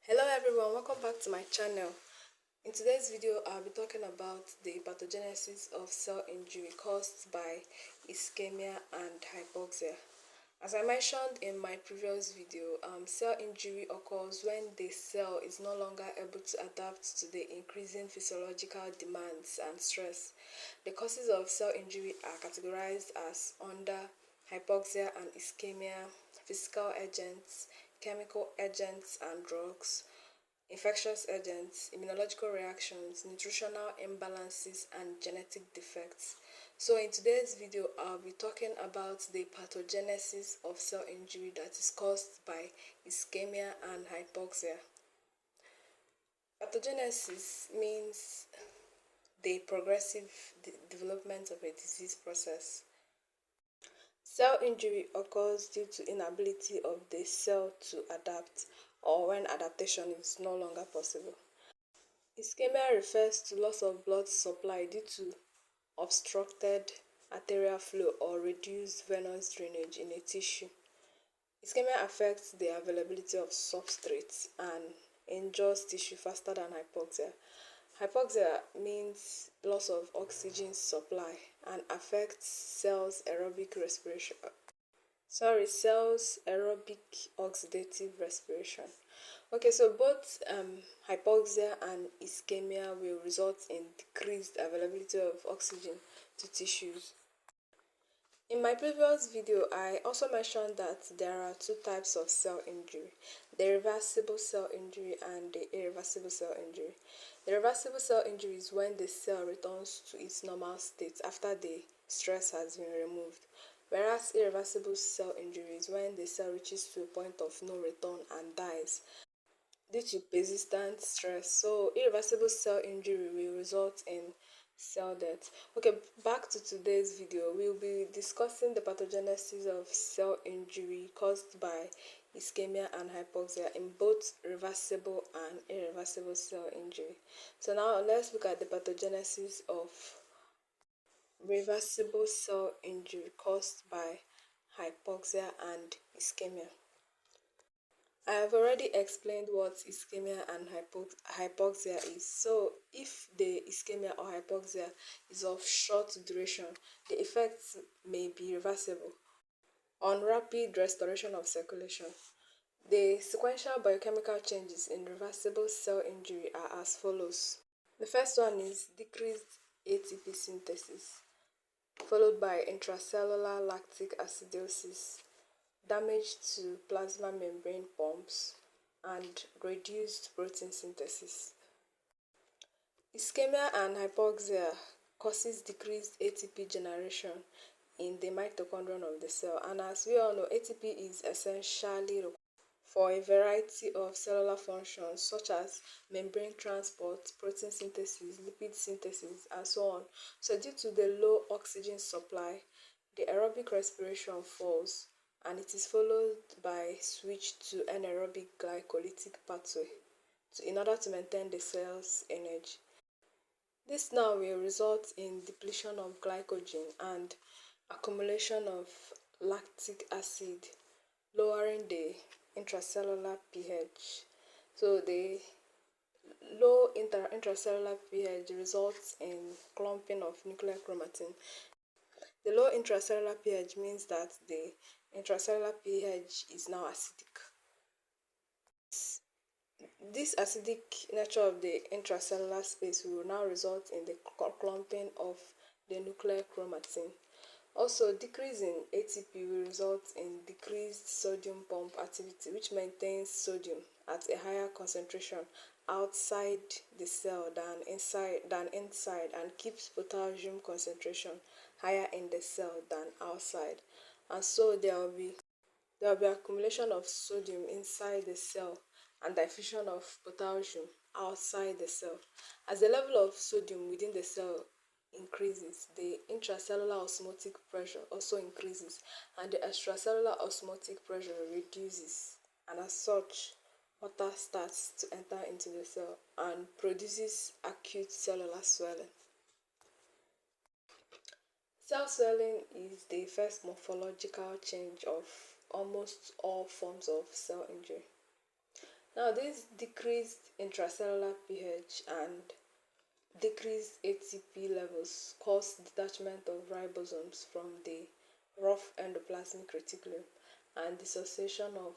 Hello everyone, welcome back to my channel. In today's video, I'll be talking about the pathogenesis of cell injury caused by ischemia and hypoxia. As I mentioned in my previous video, cell injury occurs when the cell is no longer able to adapt to the increasing physiological demands and stress. The causes of cell injury are categorized as under hypoxia and ischemia, physical agents, chemical agents and drugs, infectious agents, immunological reactions, nutritional imbalances, and genetic defects. So in today's video, I'll be talking about the pathogenesis of cell injury that is caused by ischemia and hypoxia. Pathogenesis means the progressive development of a disease process. Cell injury occurs due to inability of the cell to adapt or when adaptation is no longer possible. Ischemia refers to loss of blood supply due to obstructed arterial flow or reduced venous drainage in a tissue. Ischemia affects the availability of substrates and injures tissue faster than hypoxia. Hypoxia means loss of oxygen supply and affects cells aerobic oxidative respiration. Okay, so both hypoxia and ischemia will result in decreased availability of oxygen to tissues. In my previous video, I also mentioned that there are two types of cell injury, the reversible cell injury and the irreversible cell injury. The reversible cell injury is when the cell returns to its normal state after the stress has been removed, whereas irreversible cell injury is when the cell reaches to a point of no return and dies due to persistent stress. So irreversible cell injury will result in cell death. Okay, back to today's video. We'll be discussing the pathogenesis of cell injury caused by ischemia and hypoxia in both reversible and irreversible cell injury. So now let's look at the pathogenesis of reversible cell injury caused by hypoxia and ischemia. I have already explained what ischemia and hypoxia is. So, if the ischemia or hypoxia is of short duration, the effects may be reversible on rapid restoration of circulation. The sequential biochemical changes in reversible cell injury are as follows. The first one is decreased ATP synthesis, followed by intracellular lactic acidosis, damage to plasma membrane pumps, and reduced protein synthesis. Ischemia and hypoxia causes decreased ATP generation in the mitochondrion of the cell, and as we all know, ATP is essentially required for a variety of cellular functions such as membrane transport, protein synthesis, lipid synthesis, and so on. So due to the low oxygen supply, the aerobic respiration falls, and it is followed by switch to anaerobic glycolytic pathway in order to maintain the cell's energy. This now will result in depletion of glycogen and accumulation of lactic acid, lowering the intracellular pH. So the low intracellular pH results in clumping of nuclear chromatin. The low intracellular pH means that the intracellular pH is now acidic. This acidic nature of the intracellular space will now result in the clumping of the nuclear chromatin. Also, decrease in ATP will result in decreased sodium pump activity, which maintains sodium at a higher concentration outside the cell than inside and keeps potassium concentration higher in the cell than outside. And so there will be accumulation of sodium inside the cell and diffusion of potassium outside the cell. As the level of sodium within the cell increases, the intracellular osmotic pressure also increases, and the extracellular osmotic pressure reduces, and as such, water starts to enter into the cell and produces acute cellular swelling. Cell swelling is the first morphological change of almost all forms of cell injury. Now, this decreased intracellular pH and decreased ATP levels cause detachment of ribosomes from the rough endoplasmic reticulum and dissociation of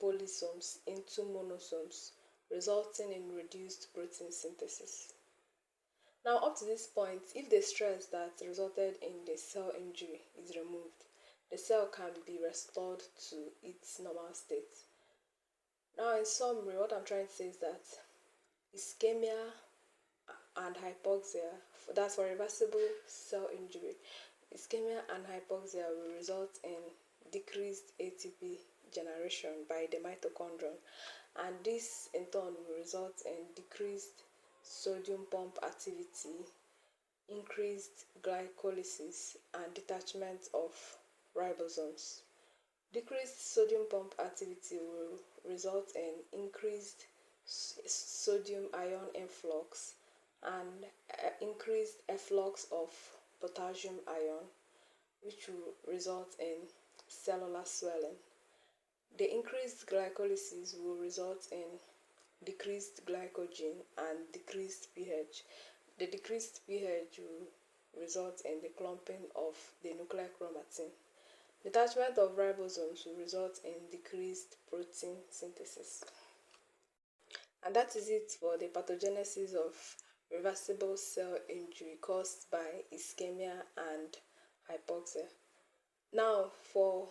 polysomes into monosomes, resulting in reduced protein synthesis. Now, up to this point, if the stress that resulted in the cell injury is removed, the cell can be restored to its normal state. Now, in summary, what I'm trying to say is that ischemia and hypoxia, that's for reversible cell injury, ischemia and hypoxia will result in decreased ATP generation by the mitochondrion, and this in turn will result in decreased sodium pump activity, increased glycolysis, and detachment of ribosomes. Decreased sodium pump activity will result in increased sodium ion influx and increased efflux of potassium ion, which will result in cellular swelling. The increased glycolysis will result in decreased glycogen and decreased pH. The decreased pH will result in the clumping of the nuclear chromatin. Detachment of ribosomes will result in decreased protein synthesis. And that is it for the pathogenesis of reversible cell injury caused by ischemia and hypoxia. Now, for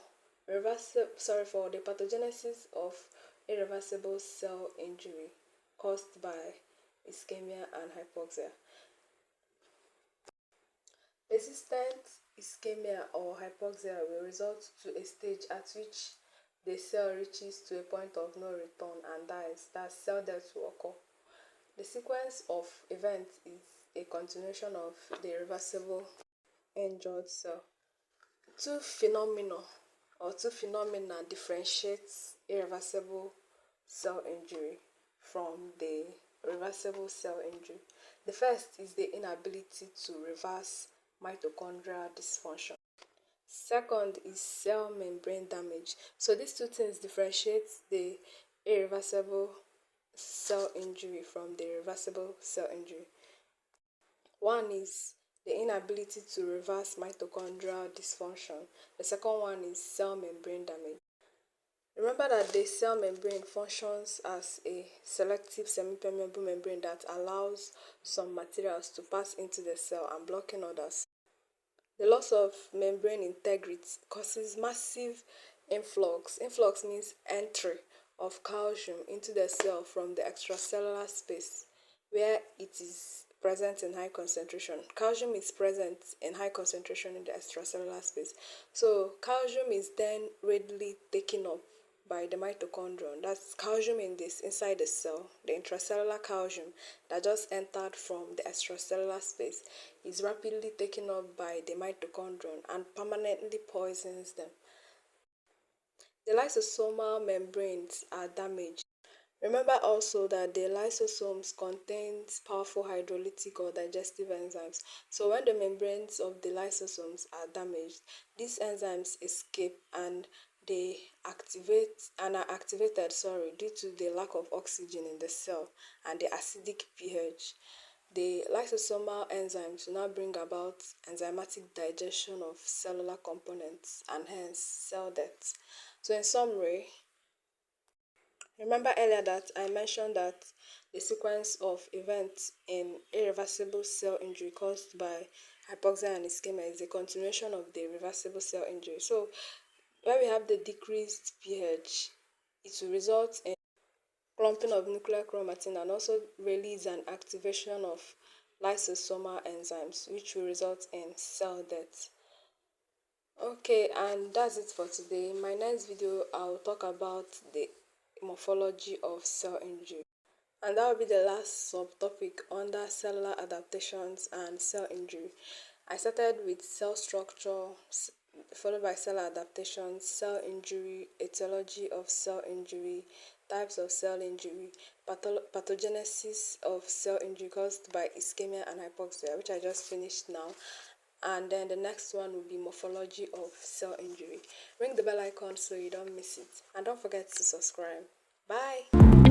the pathogenesis of irreversible cell injury caused by ischemia and hypoxia. Persistent ischemia or hypoxia will result to a stage at which the cell reaches to a point of no return and dies. That cell death will occur. The sequence of events is a continuation of the reversible injured cell. Two phenomena differentiate irreversible cell injury from the reversible cell injury. The first is the inability to reverse mitochondrial dysfunction. Second is cell membrane damage. So these two things differentiate the irreversible cell injury from the reversible cell injury. One is the inability to reverse mitochondrial dysfunction. The second one is cell membrane damage. Remember that the cell membrane functions as a selective semi-permeable membrane that allows some materials to pass into the cell and blocking others. The loss of membrane integrity causes massive influx. Influx means entry of calcium into the cell from the extracellular space where it is present in high concentration. Calcium is present in high concentration in the extracellular space. So calcium is then readily taken up by the mitochondrion. That's calcium inside the cell. The intracellular calcium that just entered from the extracellular space is rapidly taken up by the mitochondrion and permanently poisons them. The lysosomal membranes are damaged. Remember also that the lysosomes contains powerful hydrolytic or digestive enzymes. So when the membranes of the lysosomes are damaged, these enzymes escape and they are activated due to the lack of oxygen in the cell and the acidic pH. The lysosomal enzymes will now bring about enzymatic digestion of cellular components and hence cell death. So in summary, remember earlier that I mentioned that the sequence of events in irreversible cell injury caused by hypoxia and ischemia is a continuation of the reversible cell injury. So when we have the decreased pH, it will result in clumping of nuclear chromatin and also release and activation of lysosomal enzymes, which will result in cell death. Okay, and that's it for today. In my next video, I'll talk about the morphology of cell injury. And that will be the last subtopic under cellular adaptations and cell injury. I started with cell structure, followed by cell adaptations, cell injury, etiology of cell injury, types of cell injury, pathogenesis of cell injury caused by ischemia and hypoxia, which I just finished now. And then the next one will be morphology of cell injury. Ring the bell icon so you don't miss it. And don't forget to subscribe. Bye!